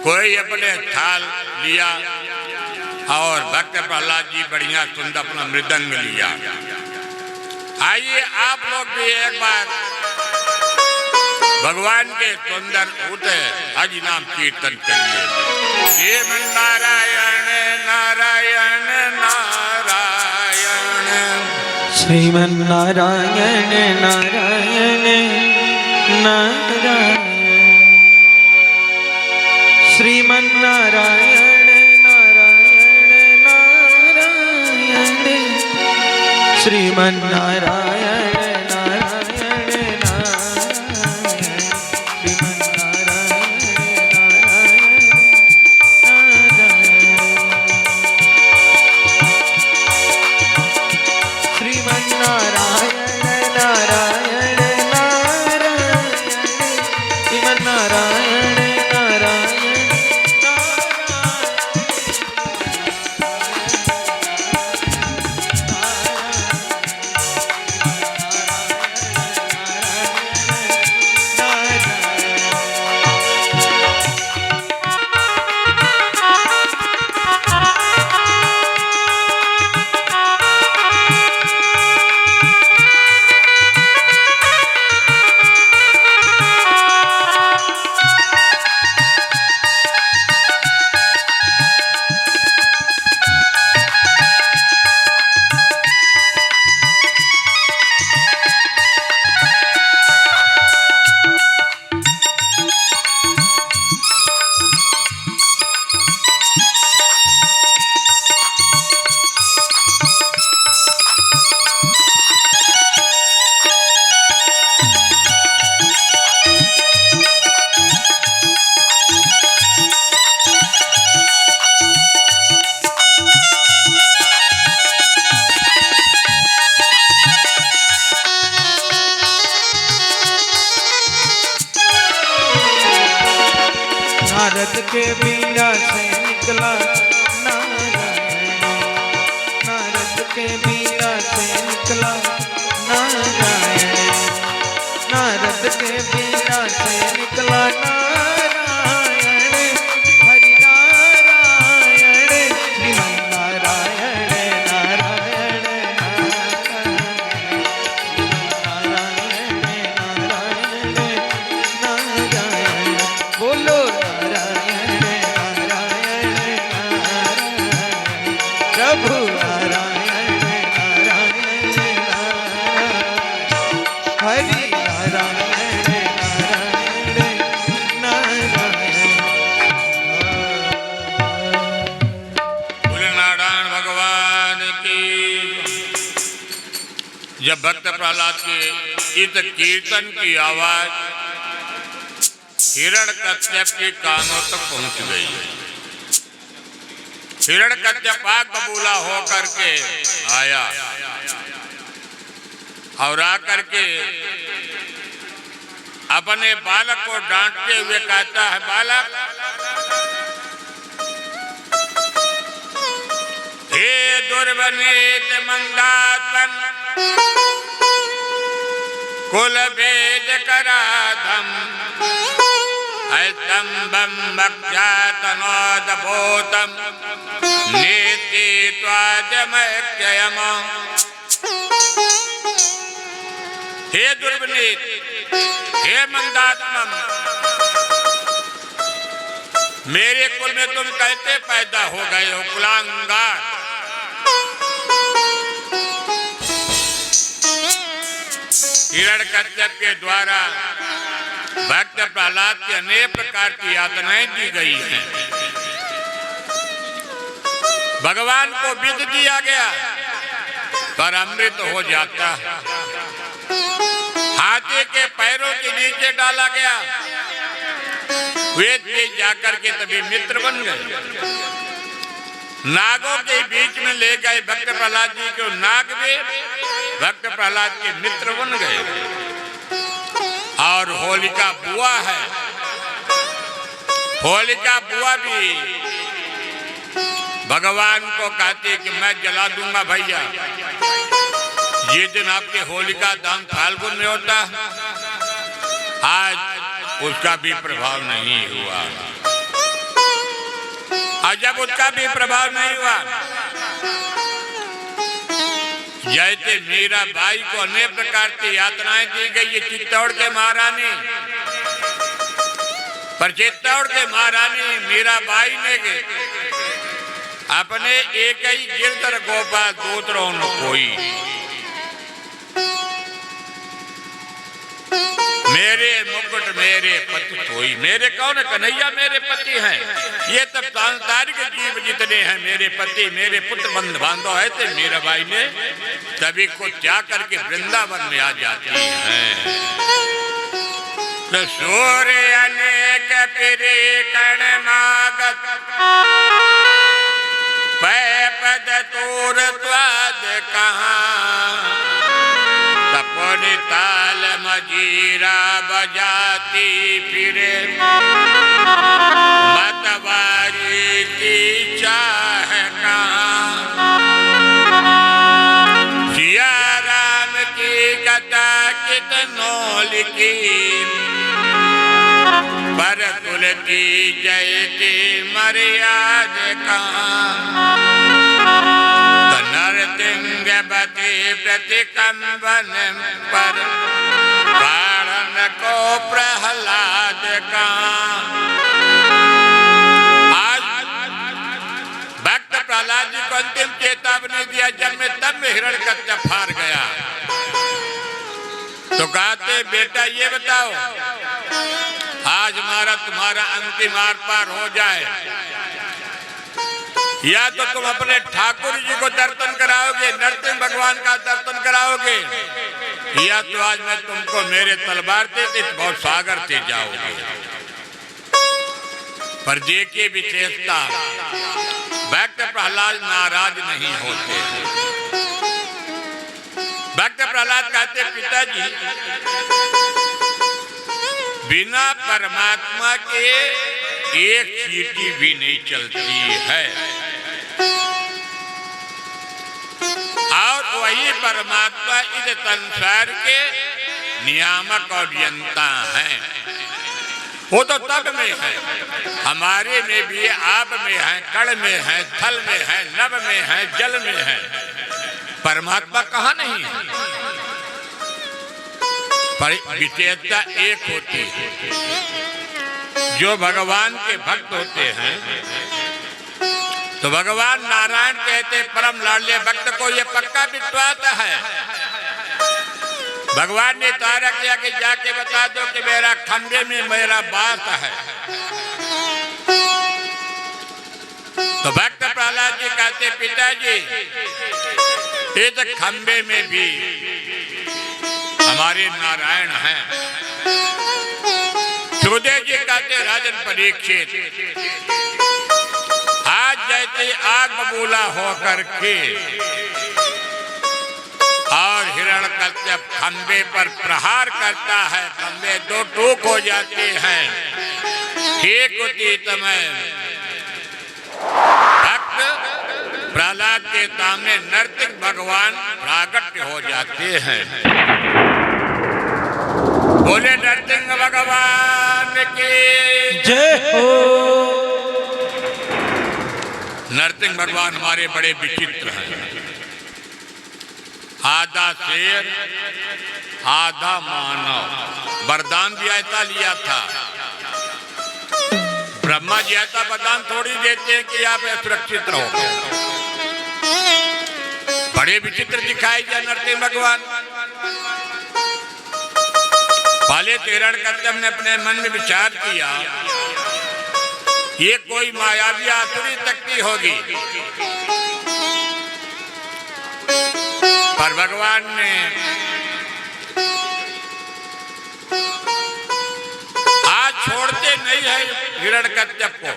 कोई अपने थाल लिया और भक्त प्रहलाद जी बढ़िया सुंदर अपना मृदंग लिया। आइए आप लोग भी एक बार भगवान के सुंदर उठे हरि नाम कीर्तन करिए। श्रीमन नारायण नारायण नारायण, श्रीमन नारायण नारायण नारायण, श्रीमन नारायण नारायण नारायण, श्रीमन नारायण नारद के बीड़ा से निकला नारायण, नारद के बीड़ा से निकला नारायण, नारद के बीड़ा से निकला नारायण, हरि नारायण, श्रीमन नारायण नारायण नारायण, नारायण नारायण, बोलो प्रभु नारायण नारायण हरि नारायण नारायण नारायण। बोले नारायण भगवान की। जब भक्त प्रहलाद के इस कीर्तन की आवाज हिरण्यकश्यप के कानों तक पहुंच गई। हिरण्यकश्यप आग बबूला होकर के आया और आकर के अपने बालक को डांटते हुए कहता है, बालक हे दुर्वनीत मंदात्मन, कुल भेद कराधम, ऐतंबम भक्त्यातनोदभूतम नीति त्वाजमयम। हे दुर्वनीत, हे मंदात्मम, मेरे कुल में तुम कैसे पैदा हो गए हो कुलांगार। हिरण्यकश्यप के द्वारा भक्त प्रहलाद की अनेक प्रकार की यातनाएं दी गई हैं। भगवान को विध दिया गया पर अमृत हो जाता है। हाथी के पैरों के नीचे डाला गया, वेद पे जाकर के तभी मित्र बन गए। नागों के बीच में ले गए भक्त प्रहलाद जी को, नाग भी भक्त प्रहलाद के मित्र बन गए। और होलिका बुआ है, होलिका बुआ भी भगवान को कहती है कि मैं जला दूंगा भैया। ये दिन आपके होलिका दहन फाल्गुन में होता, आज उसका भी प्रभाव नहीं हुआ। और जब उसका भी प्रभाव नहीं हुआ, जैसे मीरा बाई को अनेक प्रकार की यातनाएं दी गई है चित्तौड़ के महारानी, पर चित्तौड़ के महारानी मीरा बाई ने अपने एक ही गिरधर गोपाल दूसरों न कोई, मेरे मुकुट मेरे पति कोई, मेरे कौन कन्हैया मेरे पति हैं, ये तब सांसारिक जीव जितने हैं मेरे पति मेरे पुत्र बंधु बांधव है। तो मीराबाई ने सभी को त्याग करके वृंदावन में आ जाती हैं। तो सूर्य अनेक फिरे कण मागत पै पद तोर त्वाद कहाँ, तपोनि ताल मजीरा बजाती फिरे मतवारी की चाह कहाँ। सिया राम की कथा कितनों लिखी, पर तुलसी जयती मर्याद कहाँ। नरसिंहपति प्रतिकंबन पर कारण को प्रहलाद का। आज भक्त प्रहलाद जी को अंतिम चेतावनी दिया, जब मैं तब में हिरण्यकश्यप हार गया। तो कहते बेटा ये बताओ, आज हमारा तुम्हारा अंतिम आर पार हो जाए, या तो तुम अपने ठाकुर जी को दर्शन कराओगे, नरसिंह भगवान का दर्शन कराओगे, या तो आज मैं तुमको मेरे तलवार से इस भव सागर से जाओगे। पर देखिए विशेषता, भक्त प्रहलाद नाराज नहीं होते। भक्त प्रहलाद कहते पिताजी बिना परमात्मा के एक चींटी भी नहीं चलती है, और वही परमात्मा इस संसार के नियामक और नियंता हैं। वो तो तब में है, हमारे में भी, आप में है, कण में है, थल में है, नभ में है, जल में है। परमात्मा कहाँ नहीं है? पर विशेषता एक होती है, जो भगवान के भक्त होते हैं तो भगवान नारायण कहते परम लाडले भक्त को ये पक्का विश्वास है। भगवान ने तारा किया कि जाके बता दो कि मेरा खंभे में मेरा बास है। तो भक्त प्रहलाद जी कहते पिताजी इस खंभे में भी हमारे नारायण हैं। सुखदेव जी कहते राजन परीक्षित आज जैसे आग बबूला होकर के और हिरण्यकश्यप खंभे पर प्रहार करता है, खंभे दो टूक हो जाते हैं, ठीक उसी समय भक्त प्रहलाद के सामने नरसिंह भगवान प्राकट हो जाते हैं। बोले नरसिंह भगवान की जय हो। नरसिंह भगवान हमारे बड़े विचित्र हैं, आधा शेर आधा मानव। वरदान भी ऐसा लिया था, ब्रह्मा जी ऐसा वरदान थोड़ी देते हैं कि आप सुरक्षित रहो। बड़े विचित्र दिखाई दिया नरसिंह भगवान। पहले तो हिरण्यकश्यप ने अपने मन में विचार किया ये कोई मायावी आसुरी शक्ति होगी, पर भगवान ने आज छोड़ते नहीं है हिरण्यकश्यप को।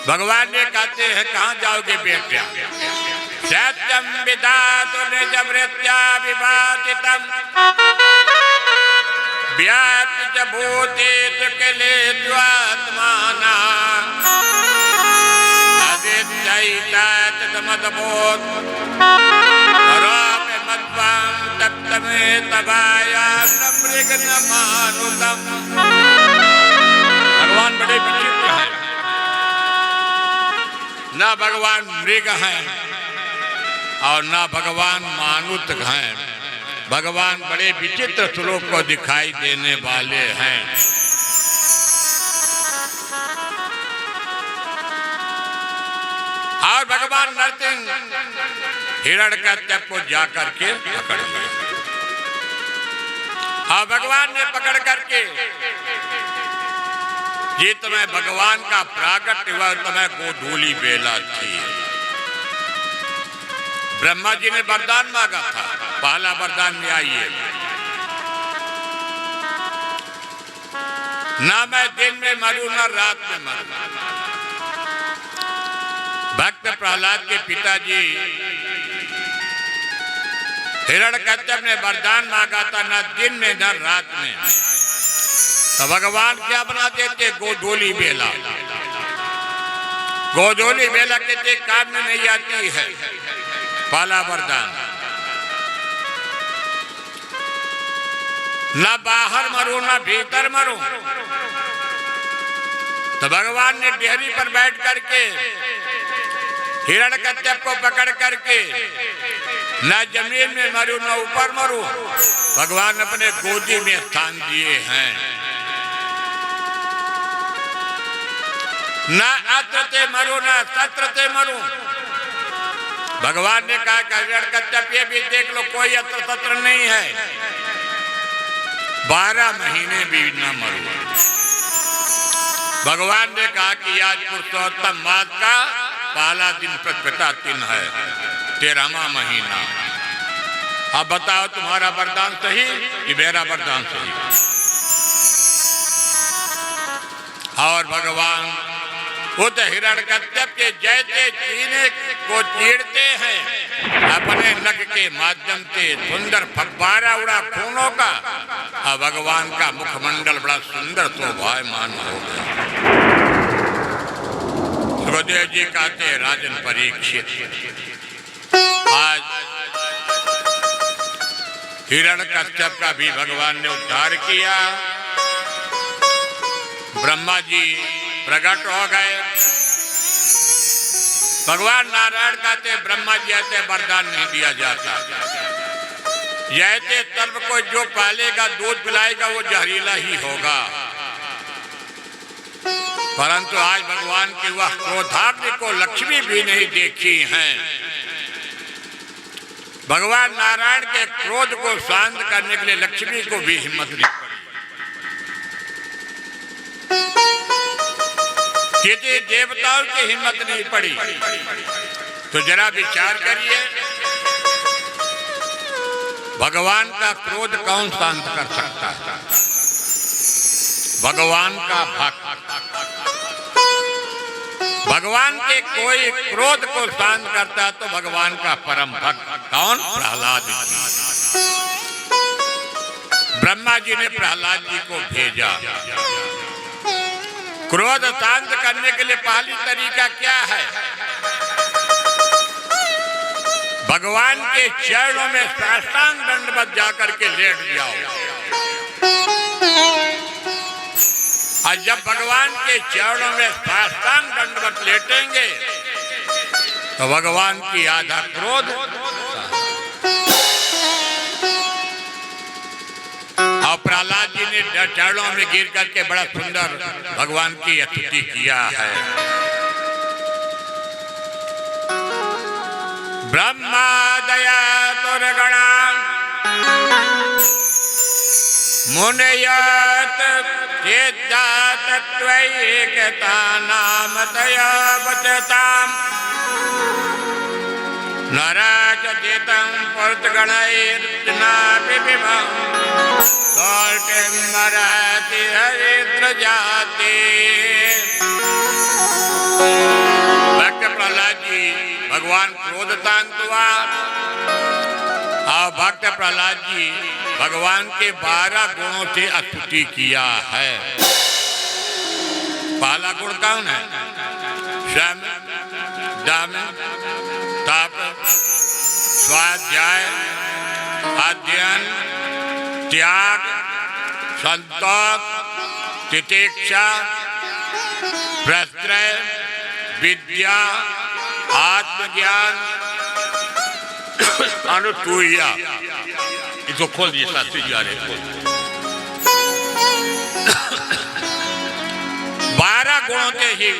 भगवान ने कहते हैं कहाँ जाओगे बेटा? सत्यम विधातु निजवृत्या विभातितम व्याप्त भूतेषु किलेष्वात्माना अदित्यैतात तमदबोध रामे मत्वां तप्तमे तवायां नमृगनमानुतम। भगवान बड़े विचित्र हैं। न भगवान मृग हैं और न भगवान मानुत हैं। भगवान बड़े विचित्र स्वरूप को दिखाई देने वाले हैं। और भगवान नरसिंह हिरण्यकश्यप को जाकर के पकड़ लिया और भगवान ने पकड़ करके ये तुम्हें भगवान का प्राकट हुआ, तुम्हें गोधूली बेला थी। ब्रह्मा जी ने वरदान मांगा था, पहला वरदान में आइए, ना मैं दिन में मरूं ना रात में मरूं। भक्त प्रहलाद के पिताजी हिरण्यकश्यप ने वरदान मांगा था, न दिन में न रात में। तो भगवान क्या बना देते? गोधूली बेला। गोधूली बेला के काम में नहीं आती है, पहला वरदान। न बाहर मरूं न भीतर मरूं। तो भगवान ने डेहरी पर बैठ करके हिरण्यकश्यप को पकड़ करके न जमीन में मरूं न ऊपर मरूं, भगवान अपने गोदी में स्थान दिए हैं। न अस्त्र से मरूं न शस्त्र से मरूं। भगवान ने कहा कि हिरण्यकश्यप ये भी देख लो, कोई अस्त्र शस्त्र नहीं है, 12 महीने भी न मरूं। भगवान ने कहा कि आज पुरुषोत्तम मास का पहला दिन प्रतिपदा दिन है, 13वां महीना। अब बताओ तुम्हारा वरदान सही कि मेरा वरदान सही? और भगवान उस हिरण्यकश्यप के जैसे चीने को चीरते हैं, अपने नख के माध्यम से सुंदर फव्वारा उड़ा खूनों का, और भगवान का मुखमंडल बड़ा सुंदर शोभायमान हो गया। सुखदेव जी कहते हैं, राजन परीक्षित, आज हिरण्यकश्यप का भी भगवान ने उद्धार किया। ब्रह्मा जी प्रकट हो गए। भगवान नारायण कहते, ब्रह्मा जी कहते वरदान नहीं दिया जाता। जैसे सर्प को जो पालेगा दूध पिलाएगा वो जहरीला ही होगा। परंतु आज भगवान की वह क्रोधाग्नि को लक्ष्मी भी नहीं देखी हैं। भगवान नारायण के क्रोध को शांत करने के लिए लक्ष्मी को भी हिम्मत नहीं पड़ी। किसी देवताओं की हिम्मत नहीं पड़ी। तो जरा विचार करिए, भगवान का क्रोध कौन शांत कर सकता है? भगवान का भक्त। भगवान के कोई क्रोध को शांत करता तो भगवान का परम भक्त कौन? प्रहलाद जी। ब्रह्मा जी ने प्रहलाद जी को भेजा। क्रोध शांत करने के लिए पहली तरीका क्या है? भगवान के चरणों में साष्टांग दंडवत जाकर के लेट जाओ। और जब भगवान के चरणों में साष्टांग दंडवत लेटेंगे तो भगवान की आधा क्रोध, और प्रहलाद जी ने चरणों में गिर करके बड़ा सुंदर भगवान की स्तुति किया है। ब्रह्मा दया तुरगणा मुनयत चेता तत्वैकता नाम दया बचताम नराचेतं पुरुषगणैर्ना विविभं सोल्टिं मरहति हरिद्र जाति। भक्त प्रहलाद जी भगवान क्रोध शांत हुआ, और भक्त प्रहलाद जी भगवान के 12 गुणों से स्तुति किया है। पहला गुण कौन है? शम, दम, तप, स्वाध्याय, अध्ययन, त्याग, संतोष, तितिक्षा, प्रश्रय, विद्या, आत्मज्ञान अनुतुया इसको खोल दिए शास्त्री जी आ रहे खोल 12 गुणों के ही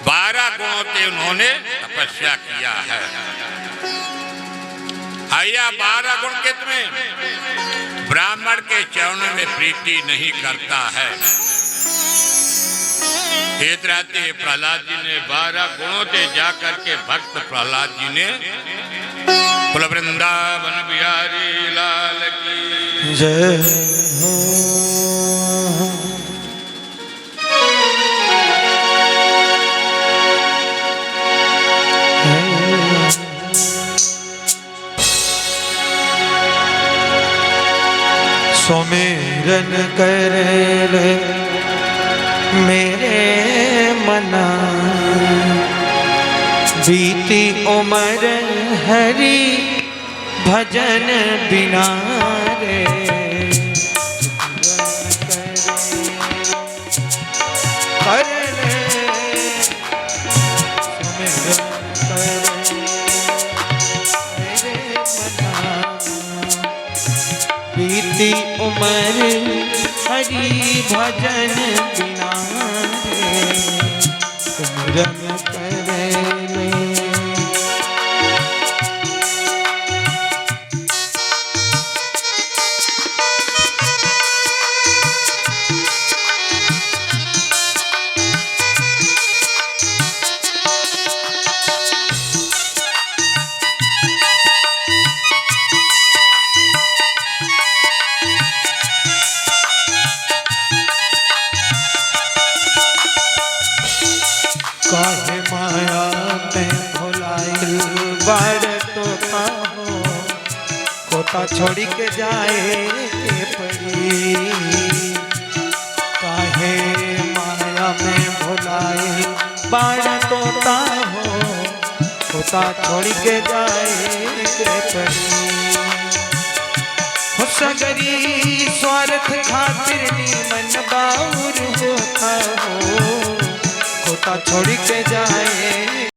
12 गुणों के उन्होंने तपस्या किया है। आया 12 गुण कितने? ब्राह्मण के चरणों में प्रीति नहीं करता है। एक रात्रि प्रहलाद जी ने 12 गुणों से जाकर के भक्त प्रहलाद जी ने कुल वृंदावन बिहारी लाल की जय हो। सुमिरन करे मेरे मना बीती उमर हरि भजन बिना रे। बीती उमर हरि भजन बिना रे सिमरन करे ले। काहे माया में भुलाइल बाड़ तो हो कोता छोड़ी के जाए के पड़ी। काहे माया में भुलाइल बाड़ तो हो कोता छोड़ी के जाए के पड़ी। हो सगरी स्वार्थ खातिर मन बाउर होता हो कोता छोड़ के जाए।